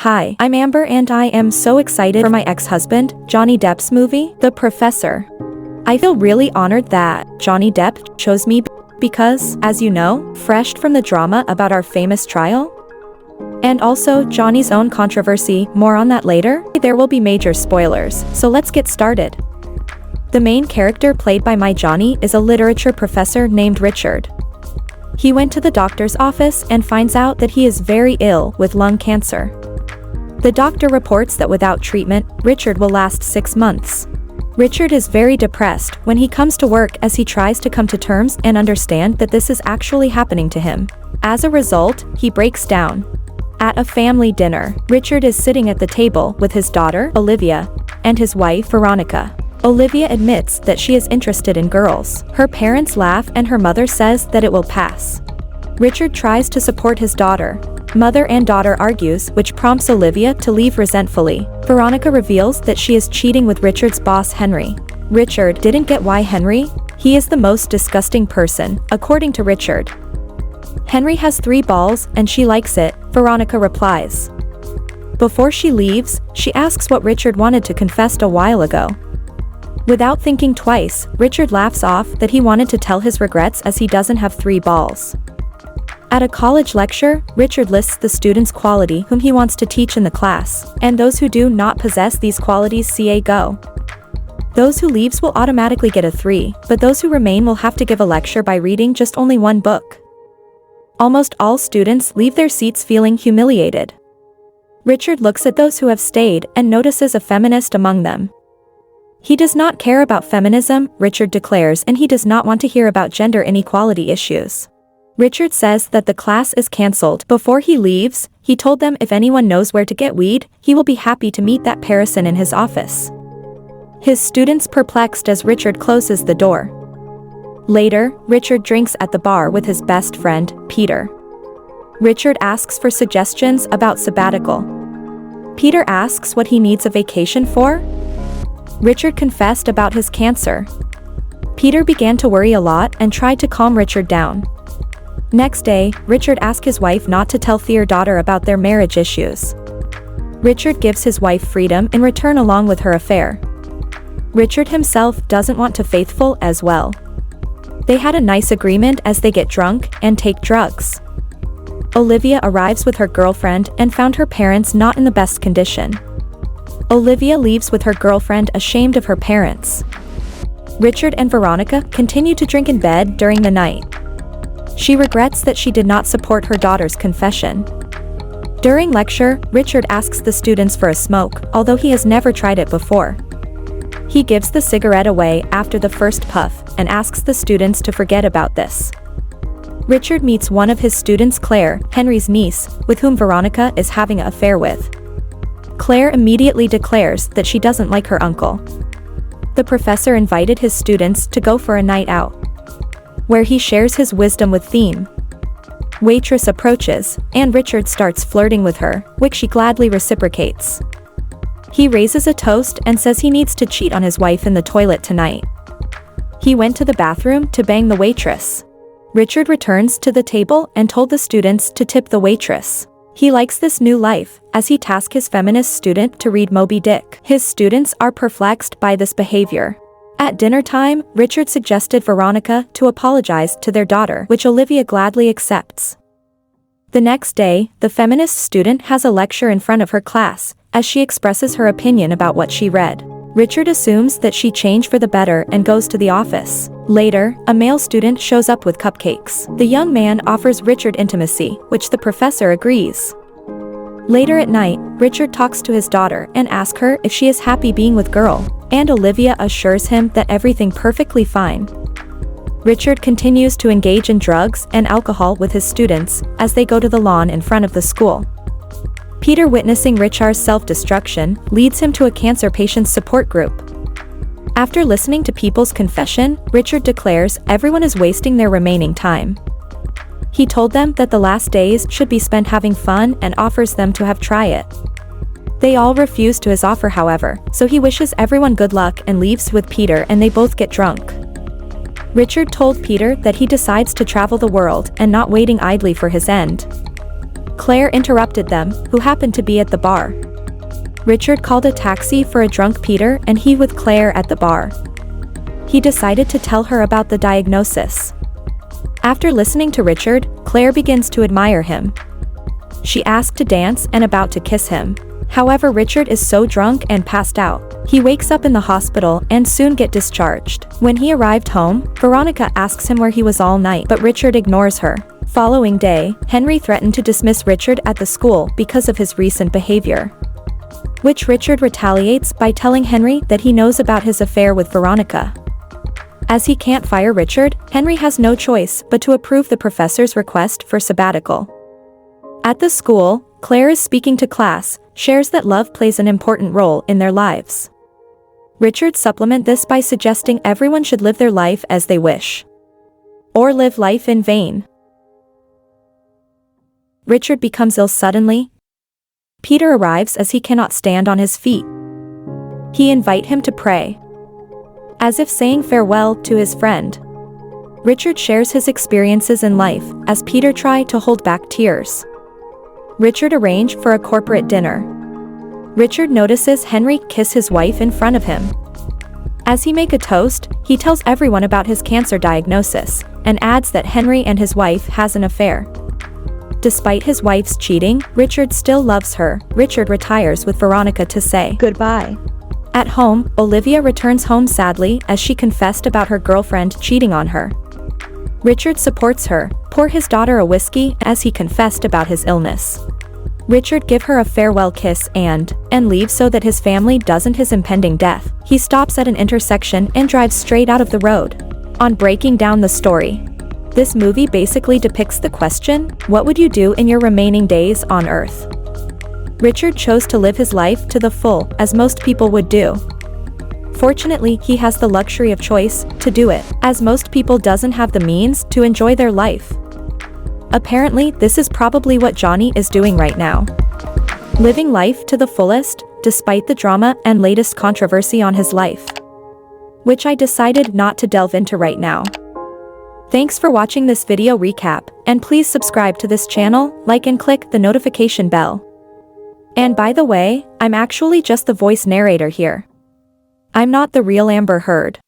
Hi, I'm Amber and I am so excited for my ex-husband, Johnny Depp's movie, The Professor. I feel really honored that Johnny Depp chose me because, as you know, fresh from the drama about our famous trial, and also Johnny's own controversy, more on that later. There will be major spoilers, so let's get started. The main character played by my Johnny is a literature professor named Richard. He went to the doctor's office and finds out that he is very ill with lung cancer. The doctor reports that without treatment, Richard will last 6 months. Richard is very depressed when he comes to work as he tries to come to terms and understand that this is actually happening to him. As a result, he breaks down. At a family dinner, Richard is sitting at the table with his daughter, Olivia, and his wife, Veronica. Olivia admits that she is interested in girls. Her parents laugh and her mother says that it will pass. Richard tries to support his daughter. Mother and daughter argues, which prompts Olivia to leave resentfully. Veronica reveals that she is cheating with Richard's boss Henry. Richard didn't get why Henry? He is the most disgusting person, according to Richard. Henry has 3 balls and she likes it, Veronica replies. Before she leaves, she asks what Richard wanted to confess a while ago. Without thinking twice, Richard laughs off that he wanted to tell his regrets as he doesn't have 3 balls. At a college lecture, Richard lists the students' quality whom he wants to teach in the class, and those who do not possess these qualities see a go. Those who leaves will automatically get a 3, but those who remain will have to give a lecture by reading just only 1 book. Almost all students leave their seats feeling humiliated. Richard looks at those who have stayed and notices a feminist among them. He does not care about feminism, Richard declares, and he does not want to hear about gender inequality issues. Richard says that the class is cancelled. Before he leaves, he told them if anyone knows where to get weed, he will be happy to meet that person in his office. His students perplexed as Richard closes the door. Later, Richard drinks at the bar with his best friend, Peter. Richard asks for suggestions about sabbatical. Peter asks what he needs a vacation for. Richard confessed about his cancer. Peter began to worry a lot and tried to calm Richard down. Next day, Richard asked his wife not to tell their daughter about their marriage issues. Richard gives his wife freedom in return along with her affair. Richard himself doesn't want to faithful as well. They had a nice agreement as they get drunk and take drugs. Olivia arrives with her girlfriend and found her parents not in the best condition. Olivia leaves with her girlfriend ashamed of her parents. Richard and Veronica continue to drink in bed during the night. She regrets that she did not support her daughter's confession. During lecture, Richard asks the students for a smoke, although he has never tried it before. He gives the cigarette away after the first puff and asks the students to forget about this. Richard meets one of his students, Claire, Henry's niece, with whom Veronica is having an affair with. Claire immediately declares that she doesn't like her uncle. The professor invited his students to go for a night out, where he shares his wisdom with Theme. Waitress approaches, and Richard starts flirting with her, which she gladly reciprocates. He raises a toast and says he needs to cheat on his wife in the toilet tonight. He went to the bathroom to bang the waitress. Richard returns to the table and told the students to tip the waitress. He likes this new life, as he tasks his feminist student to read Moby Dick. His students are perplexed by this behavior. At dinner time, Richard suggested Veronica to apologize to their daughter, which Olivia gladly accepts. The next day, the feminist student has a lecture in front of her class, as she expresses her opinion about what she read. Richard assumes that she changed for the better and goes to the office. Later, a male student shows up with cupcakes. The young man offers Richard intimacy, which the professor agrees. Later at night, Richard talks to his daughter and asks her if she is happy being with girl, and Olivia assures him that everything perfectly fine. Richard continues to engage in drugs and alcohol with his students as they go to the lawn in front of the school. Peter, witnessing Richard's self-destruction, leads him to a cancer patient's support group. After listening to people's confession, Richard declares everyone is wasting their remaining time. He told them that the last days should be spent having fun and offers them to have try it. They all refuse to his offer, however, so he wishes everyone good luck and leaves with Peter, and they both get drunk. Richard told Peter that he decides to travel the world and not waiting idly for his end. Claire interrupted them, who happened to be at the bar. Richard called a taxi for a drunk Peter and he with Claire at the bar. He decided to tell her about the diagnosis. After listening to Richard, Claire begins to admire him. She asked to dance and about to kiss him. However, Richard is so drunk and passed out. He wakes up in the hospital and soon get discharged. When he arrived home, Veronica asks him where he was all night, but Richard ignores her. Following day, Henry threatened to dismiss Richard at the school because of his recent behavior, which Richard retaliates by telling Henry that he knows about his affair with Veronica. As he can't fire Richard, Henry has no choice but to approve the professor's request for sabbatical. At the school, Claire is speaking to class, shares that love plays an important role in their lives. Richard supplements this by suggesting everyone should live their life as they wish, or live life in vain. Richard becomes ill suddenly. Peter arrives as he cannot stand on his feet. He invites him to pray, as if saying farewell to his friend. Richard shares his experiences in life as Peter tries to hold back tears. Richard arranged for a corporate dinner. Richard notices Henry kiss his wife in front of him. As he make a toast, he tells everyone about his cancer diagnosis, and adds that Henry and his wife has an affair. Despite his wife's cheating, Richard still loves her. Richard retires with Veronica to say goodbye. At home, Olivia returns home sadly as she confessed about her girlfriend cheating on her. Richard supports her, pour his daughter a whiskey as he confessed about his illness. Richard give her a farewell kiss and leaves so that his family doesn't his impending death. He stops at an intersection and drives straight out of the road. On breaking down the story, this movie basically depicts the question, what would you do in your remaining days on Earth? Richard chose to live his life to the full, as most people would do. Fortunately, he has the luxury of choice to do it, as most people doesn't have the means to enjoy their life. Apparently, this is probably what Johnny is doing right now. Living life to the fullest, despite the drama and latest controversy on his life, which I decided not to delve into right now. Thanks for watching this video recap, and please subscribe to this channel, like and click the notification bell. And by the way, I'm actually just the voice narrator here. I'm not the real Amber Heard.